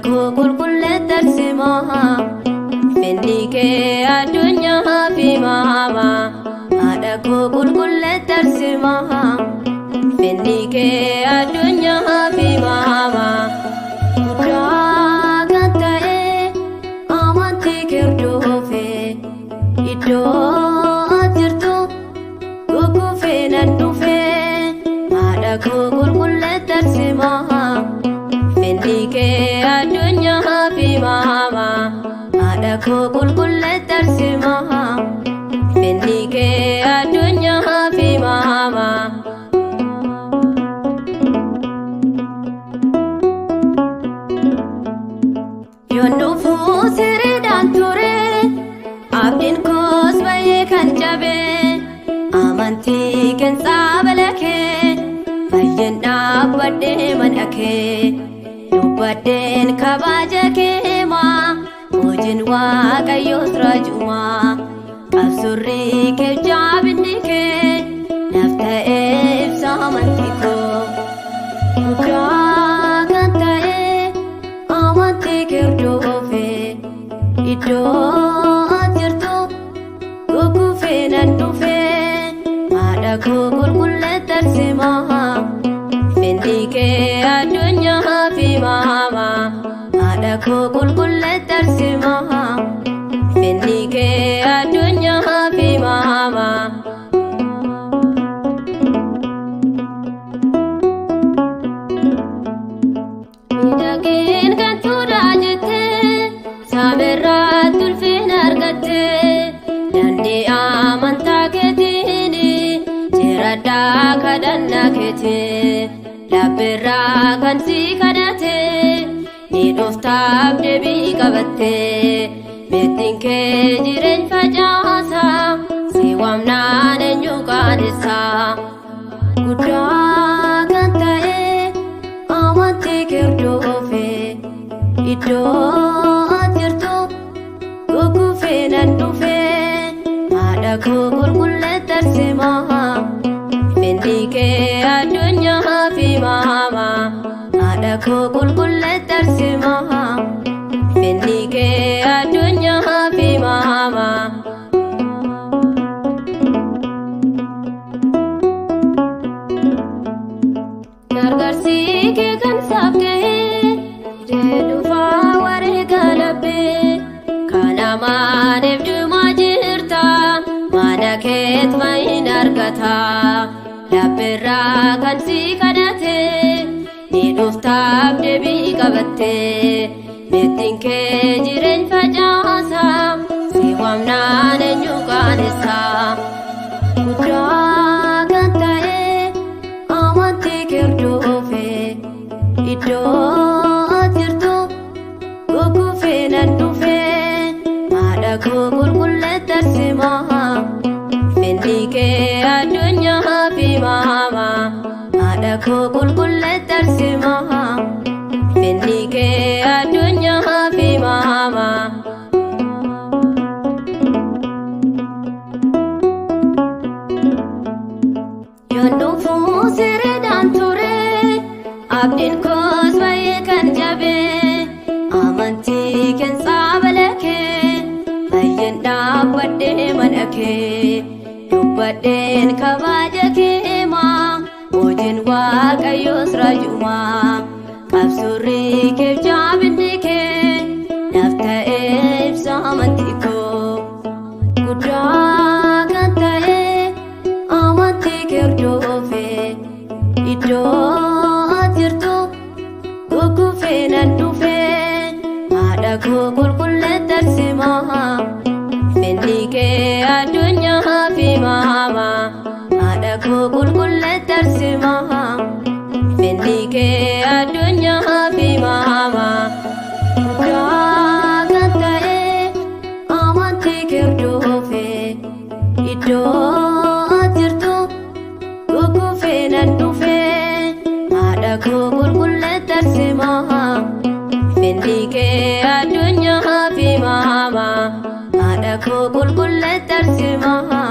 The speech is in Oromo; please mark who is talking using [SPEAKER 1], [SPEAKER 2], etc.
[SPEAKER 1] koo qulqulleetta arsimaa finni kee addunyaa fi maama haadha koo qulqulleetta arsimaa finni kee addunyaa fi maama guddaa kan ta'e amantii kirdoofe iddoo jirtu gugufee nan dhufe haadha koo qulqulleetta arsimaa finni kee addunyaa fi maama haadha koo qulqulleetta arsimaa finni kee addunyaa fi maama yoon dhufuu siriidhaan ture abdiin koos baay'ee kan cabe amantii keensaa balakee baay'een dhaabbadhee mana kee dubbadheen kabaja keemaa hojiin waaqayyoos raajumaa qabsurrii kee jaabinni kee naaf ta'ee ibsa amantii koo guddaa kan ta'e amantii kirdoofe iddoo jirtu gugufee nan dhufe haadha koo qulqulleetta arsimaa finni kee addunyaa fi maama haadha koo qulqulleetta arsimaa finni kee addunyaa fi maama miidhageen kan tuudhaa jettee saamerraa tulfiin argatte dandee amantaa keetiin jiradhaa kadhannaa keetii labbirraa kan si kadhate ni dhuftaaf deebii qabatte beettiin kee jireenya facaasa si waamnaan eenyu qaanessa guddaa kan ta'e amantii kirdoofe iddoo jirtu gugufee nan dhufe haadha koo qulqulleetta arsimaa finni kee addunyaa fi maama haadha koo qulqulleetta arsimaa finni kee addunyaa fi maama gargaarsi kee kan saaf ga'ee deedufaa wareega labbee kan amaaniif dhumaa jirta mana keet fayin argata labbirraa kan si kadhate ni dhuftaaf deebii qabatte beettiin kee jireenya facaasa si waamnaan eenyu qaanessa guddaa kan ta'e amantii kirdoofe iddoo jirtu gugufee nan dhufe haadha koo qulqulleetta arsimaa finni kee addunyaa fi maama haadha koo qulqulleetta arsimaa finni kee addunyaa fi maama yoon dhufuu siriidhaan ture abdiin koos baay'ee kan cabe amantii keensaa balakee baay'een dhaabbadhee mana kee dubbadheen kabaja keemaa hojiin waaqayyoos raajumaa qabsurrii kee jaabinni kee naaf ta'ee ibsa amantii koo guddaa kan ta'e amantii kirdoofe iddoo jirtu gugufee nan dhufe haadha koo qulqulleetta arsimaa finni kee addunyaa fi maama haadha koo qulqulleetta arsimaa finni kee addunyaa fi maama guddaa kan ta'e amantii kirdoofe iddoo jirtu gugufee nan dhufe haadha koo qulqulleetta arsimaa finni kee addunyaa fi maama haadha koo qulqulleetta arsimaa